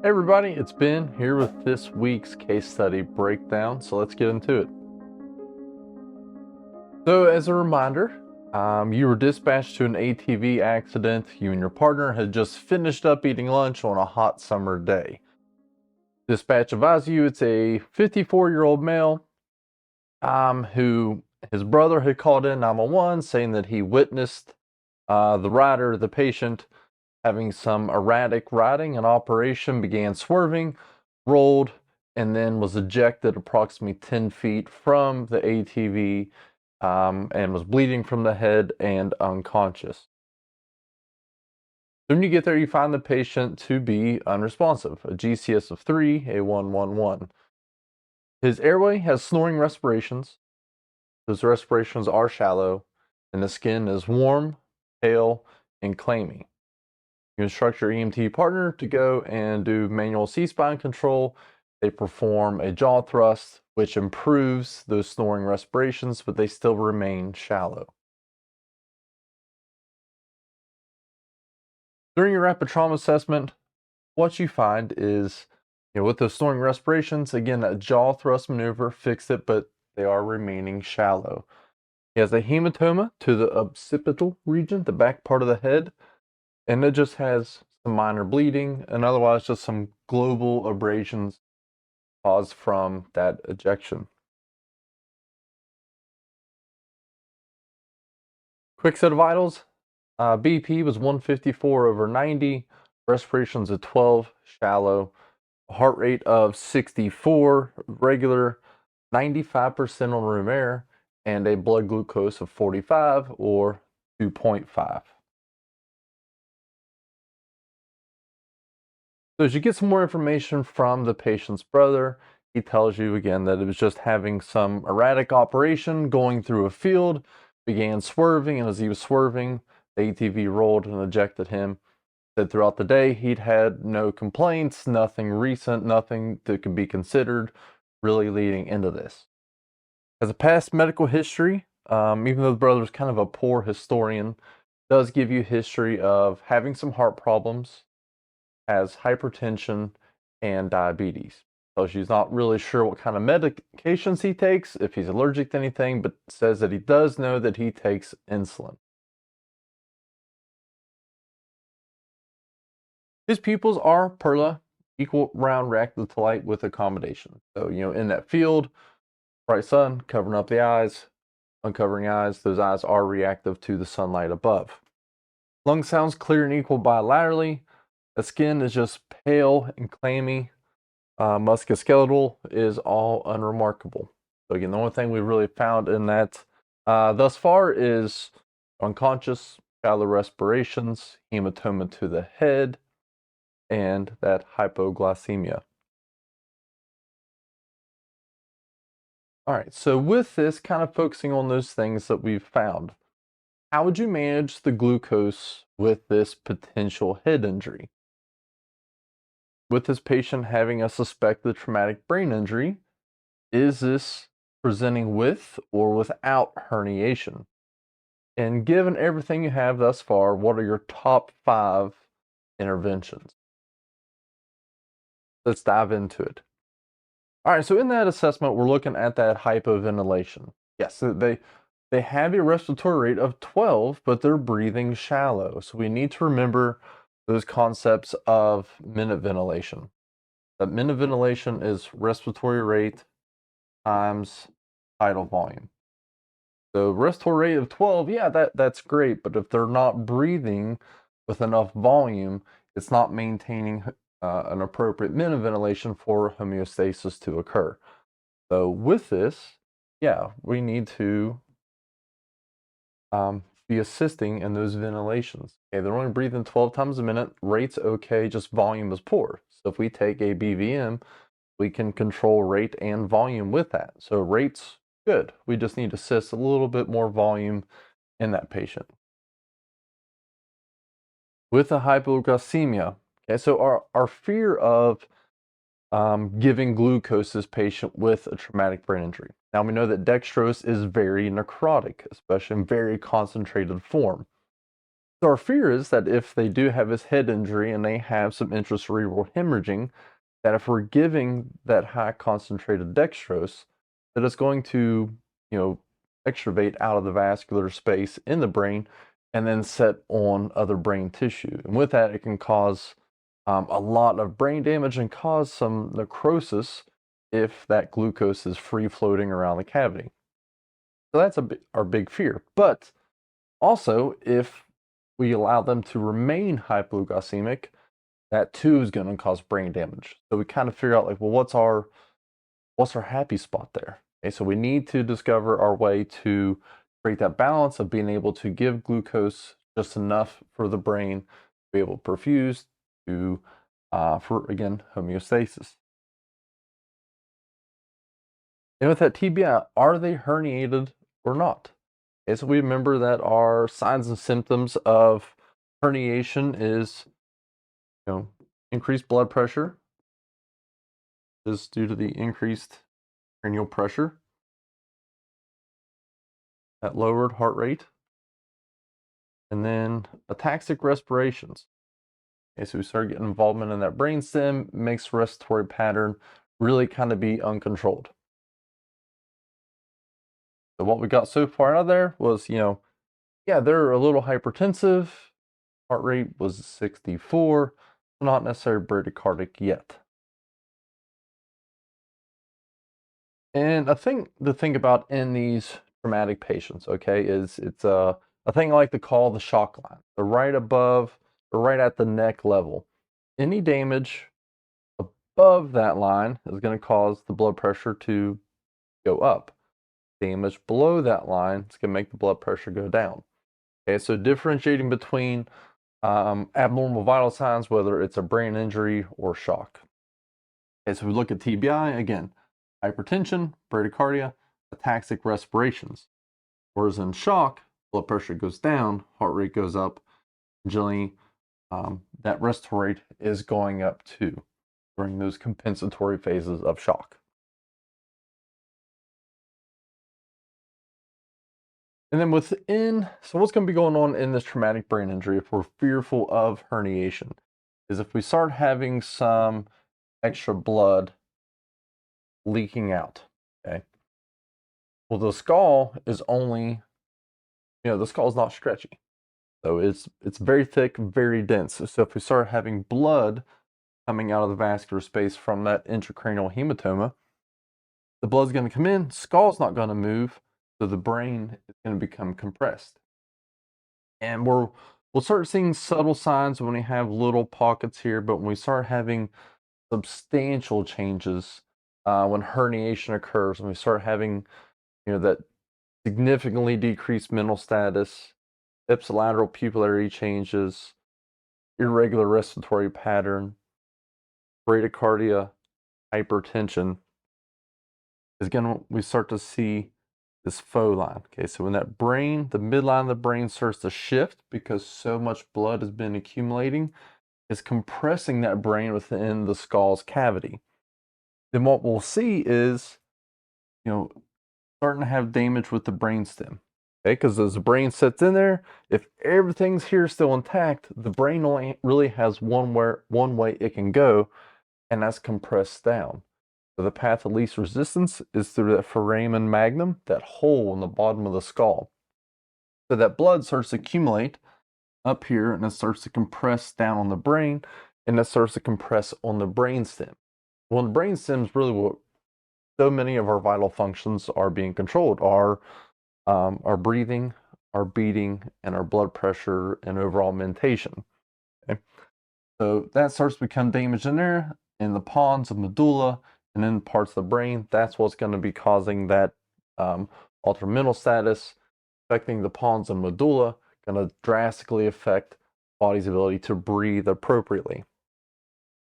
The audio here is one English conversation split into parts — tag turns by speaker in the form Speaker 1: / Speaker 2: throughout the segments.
Speaker 1: Hey everybody, it's Ben here with this week's case study breakdown, so let's get into it. So as a reminder, you were dispatched to an ATV accident. You and your partner had just finished up eating lunch on a hot summer day. Dispatch advised you it's a 54-year-old male who his brother had called in 911 saying that he witnessed the rider, the patient, having some erratic riding. An operation began swerving, rolled, and then was ejected approximately 10 feet from the ATV and was bleeding from the head and unconscious. So when you get there, you find the patient to be unresponsive, a GCS of 3, a 111. His airway has snoring respirations. Those respirations are shallow, and the skin is warm, pale, and clammy. You instruct your EMT partner to go and do manual C-spine control. They perform a jaw thrust, which improves those snoring respirations, but they still remain shallow. During your rapid trauma assessment, what you find is, with those snoring respirations, again, that jaw thrust maneuver fixed it, but they are remaining shallow. He has a hematoma to the occipital region, the back part of the head, and it just has some minor bleeding and otherwise just some global abrasions caused from that ejection. Quick set of vitals. BP was 154/90, respirations of 12, shallow, heart rate of 64, regular, 95% on room air, and a blood glucose of 45 or 2.5. So as you get some more information from the patient's brother, he tells you again that it was just having some erratic operation going through a field, began swerving, and as he was swerving, the ATV rolled and ejected him. Said throughout the day he'd had no complaints, nothing recent, nothing that could be considered really leading into this. As a past medical history, even though the brother's kind of a poor historian, does give you history of having some heart problems, has hypertension and diabetes. So she's not really sure what kind of medications he takes, if he's allergic to anything, but says that he does know that he takes insulin. His pupils are perla, equal round reactive to light with accommodation. So, in that field, bright sun covering up the eyes, uncovering eyes, those eyes are reactive to the sunlight above. Lung sounds clear and equal bilaterally. The skin is just pale and clammy. Musculoskeletal is all unremarkable. So again, the only thing we've really found in that thus far is unconscious, shallow respirations, hematoma to the head, and that hypoglycemia. All right, so with this, kind of focusing on those things that we've found, how would you manage the glucose with this potential head injury? With this patient having a suspected traumatic brain injury, is this presenting with or without herniation? And given everything you have thus far, what are your top 5 interventions? Let's dive into it. All right, so in that assessment, we're looking at that hypoventilation. Yes, so they have a respiratory rate of 12, but they're breathing shallow. So we need to remember those concepts of minute ventilation. That minute ventilation is respiratory rate times tidal volume. So respiratory rate of 12, yeah, that's great, but if they're not breathing with enough volume, it's not maintaining an appropriate minute ventilation for homeostasis to occur. So with this, yeah, we need to be assisting in those ventilations. Okay, they're only breathing 12 times a minute, rate's okay, just volume is poor. So if we take a BVM, we can control rate and volume with that. So rate's good. We just need to assist a little bit more volume in that patient. With the hypoglycemia, okay, so our fear of giving glucose to this patient with a traumatic brain injury. Now we know that dextrose is very necrotic, especially in very concentrated form. So our fear is that if they do have this head injury and they have some intracerebral hemorrhaging, that if we're giving that high concentrated dextrose, that it's going to, extravate out of the vascular space in the brain and then set on other brain tissue. And with that, it can cause a lot of brain damage and cause some necrosis if that glucose is free floating around the cavity. So that's our big fear. But also, if we allow them to remain hypoglycemic, that too is going to cause brain damage. So we kind of figure out like, well, what's our happy spot there? Okay, so we need to discover our way to create that balance of being able to give glucose just enough for the brain to be able to perfuse to, for again, homeostasis. And with that TBI, are they herniated or not? Okay, so we remember that our signs and symptoms of herniation is, increased blood pressure is due to the increased cranial pressure, that lowered heart rate, and then ataxic respirations. Okay, so we start getting involvement in that brainstem, makes respiratory pattern really kind of be uncontrolled. So what we got so far out of there was, yeah, they're a little hypertensive. Heart rate was 64, not necessarily bradycardic yet. And a thing to think about in these traumatic patients, okay, is it's a thing I like to call the shock line. So right above or right at the neck level. Any damage above that line is going to cause the blood pressure to go up. Damage below that line is going to make the blood pressure go down. Okay, so differentiating between abnormal vital signs, whether it's a brain injury or shock. Okay, so we look at TBI, again, hypertension, bradycardia, ataxic respirations. Whereas in shock, blood pressure goes down, heart rate goes up, generally that respiratory rate is going up too during those compensatory phases of shock. And then so what's going to be going on in this traumatic brain injury if we're fearful of herniation is if we start having some extra blood leaking out, okay? Well, the skull is only, the skull is not stretchy. So it's very thick, very dense. So if we start having blood coming out of the vascular space from that intracranial hematoma, the blood's going to come in, skull's not going to move, so the brain is going to become compressed. And we'll start seeing subtle signs when we have little pockets here, but when we start having substantial changes, when herniation occurs, when we start having, that significantly decreased mental status, ipsilateral pupillary changes, irregular respiratory pattern, bradycardia, hypertension, we start to see this faux line. Okay, so when the midline of the brain starts to shift because so much blood has been accumulating, it's compressing that brain within the skull's cavity. Then what we'll see is, starting to have damage with the brainstem. Okay, because as the brain sits in there, if everything's here still intact, the brain only really has one way it can go, and that's compressed down. So the path of least resistance is through that foramen magnum, that hole in the bottom of the skull. So that blood starts to accumulate up here, and it starts to compress down on the brain, and it starts to compress on the brainstem. Well, the brainstem is really what so many of our vital functions are being controlled. Our breathing, our beating, and our blood pressure and overall mentation. Okay? So that starts to become damaged in there, in the pons of medulla, and in parts of the brain. That's what's going to be causing that altered mental status, affecting the pons and medulla, going to drastically affect the body's ability to breathe appropriately.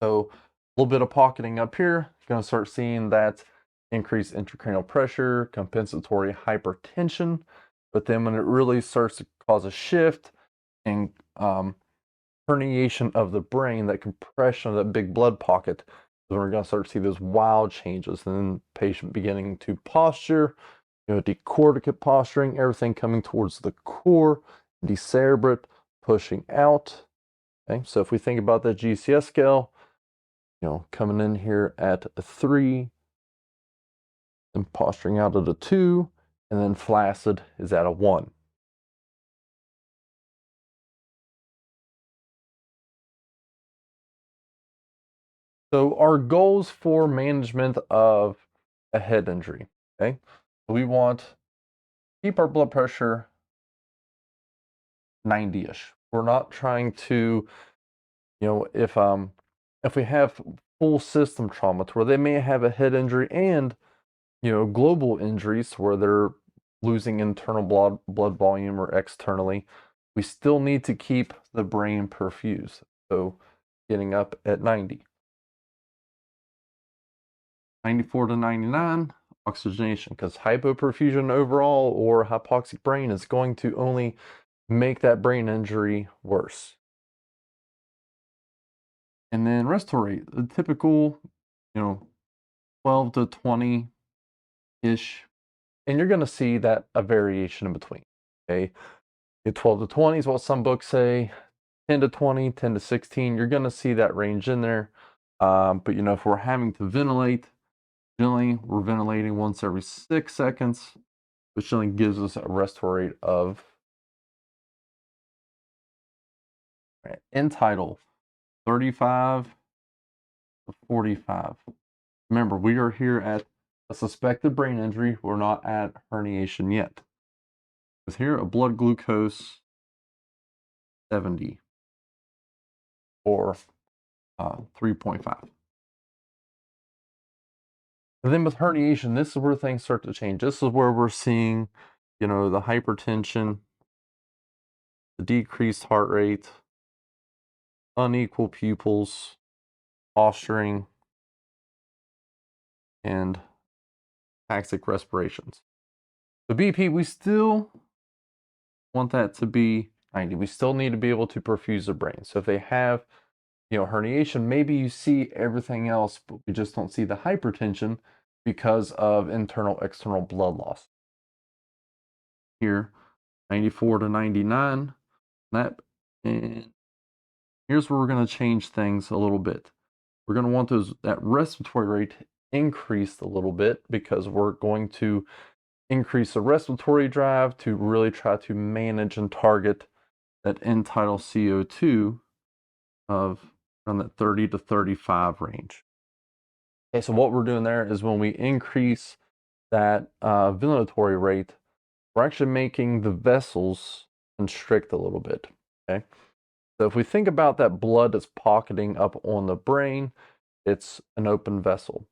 Speaker 1: So a little bit of pocketing up here, going to start seeing that increased intracranial pressure, compensatory hypertension. But then when it really starts to cause a shift and herniation of the brain, that compression of that big blood pocket, then we're going to start to see those wild changes. And then patient beginning to posture, decorticate posturing, everything coming towards the core, decerebrate, pushing out. Okay, so if we think about the GCS scale, coming in here at a 3, then posturing out at a 2, and then flaccid is at a 1. So our goals for management of a head injury, okay? We want to keep our blood pressure 90-ish. We're not trying to, if we have full system trauma to where they may have a head injury and, global injuries where they're losing internal blood volume or externally, we still need to keep the brain perfused. So getting up at 90. 94 to 99, oxygenation, because hypoperfusion overall or hypoxic brain is going to only make that brain injury worse. And then respiratory rate, the typical, 12 to 20-ish, and you're going to see that a variation in between, okay? 12 to 20 is what some books say, 10 to 20, 10 to 16, you're going to see that range in there. But, if we're having to ventilate, generally we're ventilating once every 6 seconds, which generally gives us a respiratory rate of, in title, 35 to 45. Remember, we are here at a suspected brain injury. We're not at herniation yet. Because here, a blood glucose 70 or 3.5. And then with herniation, this is where things start to change. This is where we're seeing, the hypertension, the decreased heart rate, unequal pupils, posturing, and ataxic respirations. The BP, we still want that to be 90. We still need to be able to perfuse the brain. So if they have, herniation, maybe you see everything else, but we just don't see the hypertension because of internal external blood loss. Here, 94 to 99. And here's where we're going to change things a little bit. We're going to want that respiratory rate increased a little bit because we're going to increase the respiratory drive to really try to manage and target that end tidal CO2 of around that 30 to 35 range. Okay, so what we're doing there is when we increase that ventilatory rate, we're actually making the vessels constrict a little bit, okay? So if we think about that blood that's pocketing up on the brain, it's an open vessel.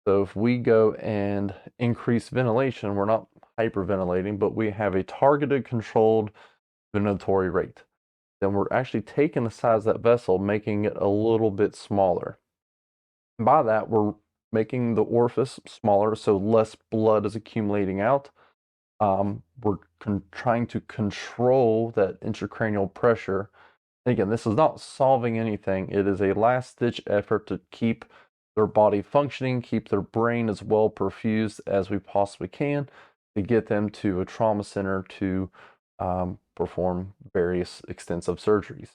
Speaker 1: So if we go and increase ventilation, we're not hyperventilating, but we have a targeted controlled ventilatory rate. Then we're actually taking the size of that vessel, making it a little bit smaller. And by that, we're making the orifice smaller, so less blood is accumulating out. We're trying to control that intracranial pressure. And again, this is not solving anything. It is a last-ditch effort to keep their body functioning, keep their brain as well perfused as we possibly can, to get them to a trauma center to perform various extensive surgeries.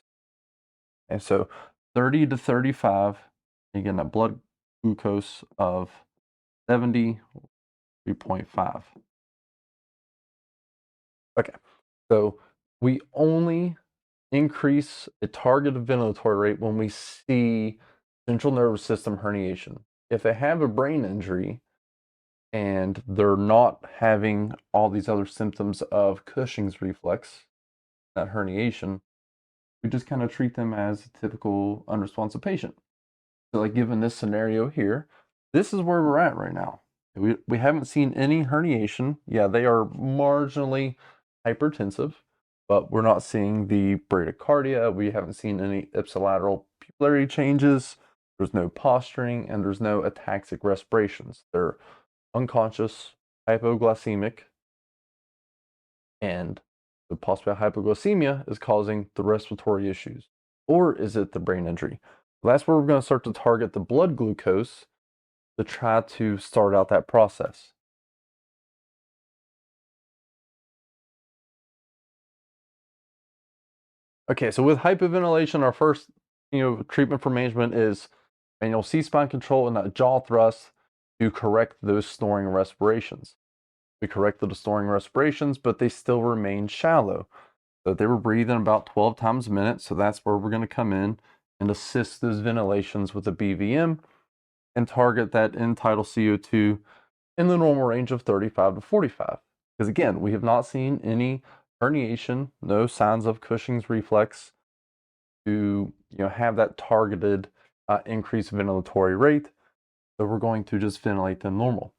Speaker 1: And so 30 to 35, again, that blood glucose of 70, 3.5. Okay, so we only increase a targeted ventilatory rate when we see central nervous system herniation. If they have a brain injury and they're not having all these other symptoms of Cushing's reflex, that herniation, we just kind of treat them as a typical unresponsive patient. So like given this scenario here, this is where we're at right now. We haven't seen any herniation. Yeah, they are marginally hypertensive, but we're not seeing the bradycardia. We haven't seen any ipsilateral pupillary changes. There's no posturing, and there's no ataxic respirations. They're unconscious, hypoglycemic, and the possible hypoglycemia is causing the respiratory issues. Or is it the brain injury? Well, that's where we're going to start to target the blood glucose to try to start out that process. Okay, so with hypoventilation, our first, treatment for management is manual C-spine control and that jaw thrust to correct those snoring respirations. We corrected the snoring respirations, but they still remain shallow. So they were breathing about 12 times a minute. So that's where we're going to come in and assist those ventilations with a BVM and target that end tidal CO2 in the normal range of 35 to 45. Because again, we have not seen any herniation, no signs of Cushing's reflex to have that targeted increased ventilatory rate. So we're going to just ventilate them normal.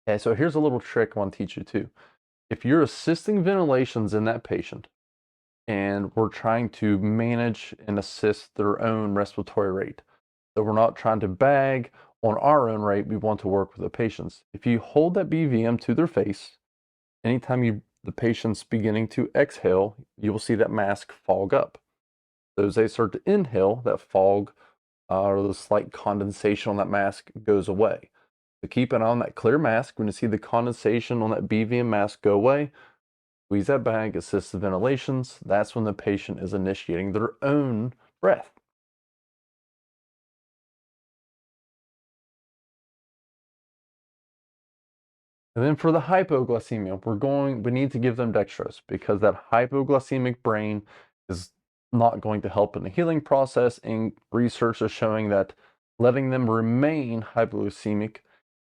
Speaker 1: Okay, so here's a little trick I want to teach you too. If you're assisting ventilations in that patient and we're trying to manage and assist their own respiratory rate, so we're not trying to bag on our own rate, we want to work with the patients. If you hold that BVM to their face, anytime the patient's beginning to exhale, you will see that mask fog up. So as they start to inhale, that fog or the slight condensation on that mask goes away. So keep an eye on that clear mask. When you see the condensation on that BVM mask go away, squeeze that bag, assist the ventilations. That's when the patient is initiating their own breath. And then for the hypoglycemia, we need to give them dextrose because that hypoglycemic brain is not going to help in the healing process. And research is showing that letting them remain hypoglycemic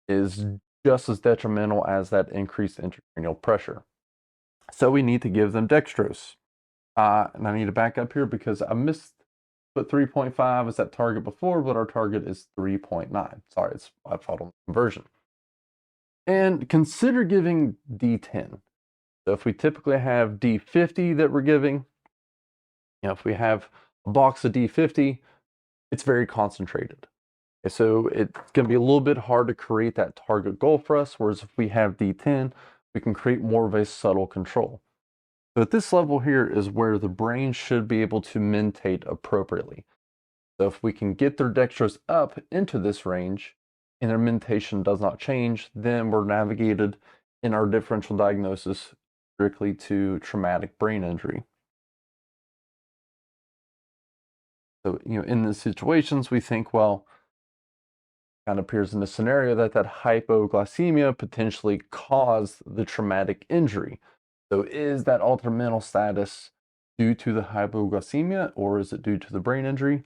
Speaker 1: is just as detrimental as that increased intracranial pressure. So we need to give them dextrose. And I need to back up here because I missed put 3.5 as that target before, but our target is 3.9. Sorry, I fault on the conversion. And consider giving D10. So if we typically have D50 that we're giving, if we have a box of D50, it's very concentrated. Okay, so it's going to be a little bit hard to create that target goal for us, whereas if we have D10, we can create more of a subtle control. So at this level here is where the brain should be able to mentate appropriately. So if we can get their dextrose up into this range and their mentation does not change, then we're navigated in our differential diagnosis strictly to traumatic brain injury. So, in these situations, we think, well, kind of appears in the scenario that hypoglycemia potentially caused the traumatic injury. So is that altered mental status due to the hypoglycemia or is it due to the brain injury?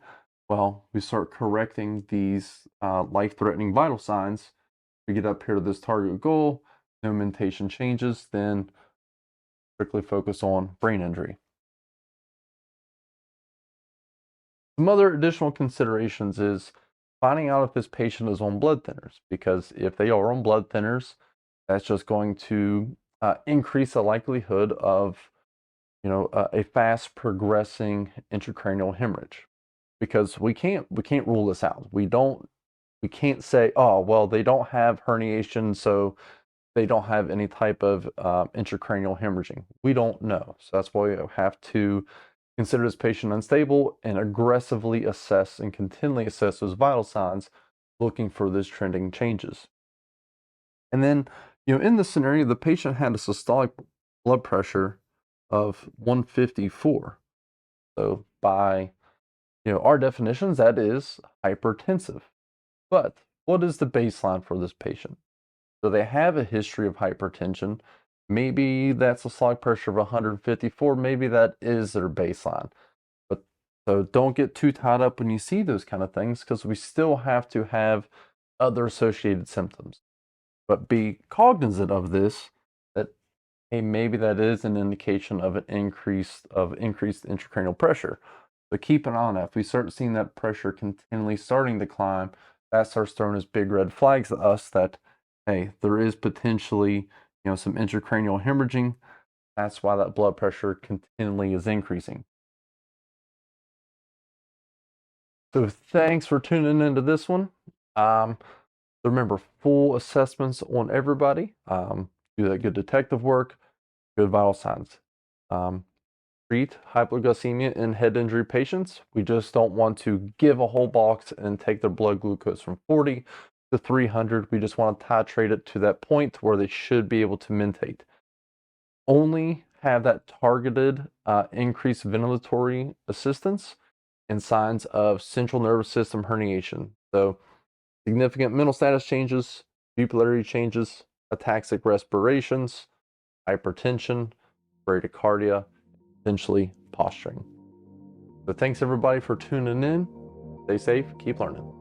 Speaker 1: Well, we start correcting these life-threatening vital signs. We get up here to this target goal, no mentation changes, then strictly focus on brain injury. Some other additional considerations is finding out if this patient is on blood thinners, because if they are on blood thinners, that's just going to increase the likelihood of a fast progressing intracranial hemorrhage, because we can't rule this out. We can't say, oh well, they don't have herniation, so they don't have any type of intracranial hemorrhaging. We don't know, so that's why we have to consider this patient unstable and aggressively assess and continually assess those vital signs, looking for those trending changes. And then, in this scenario, the patient had a systolic blood pressure of 154. So by, our definitions, that is hypertensive. But what is the baseline for this patient? So they have a history of hypertension. Maybe that's a systolic pressure of 154. Maybe that is their baseline. But so don't get too tied up when you see those kind of things, because we still have to have other associated symptoms. But be cognizant of this, that hey, maybe that is an indication of an increased intracranial pressure. So keep an eye on that. If we start seeing that pressure continually starting to climb, that starts throwing as big red flags at us that, hey, there is potentially, some intracranial hemorrhaging. That's why that blood pressure continually is increasing. So thanks for tuning into this one. Remember, full assessments on everybody. Do that good detective work, good vital signs. Treat hypoglycemia in head injury patients. We just don't want to give a whole box and take their blood glucose from 40 to 300. We just want to titrate it to that point where they should be able to mentate. Only have that targeted increased ventilatory assistance and signs of central nervous system herniation. So significant mental status changes, pupillary changes, ataxic respirations, hypertension, bradycardia, potentially posturing. So thanks everybody for tuning in. Stay safe, keep learning.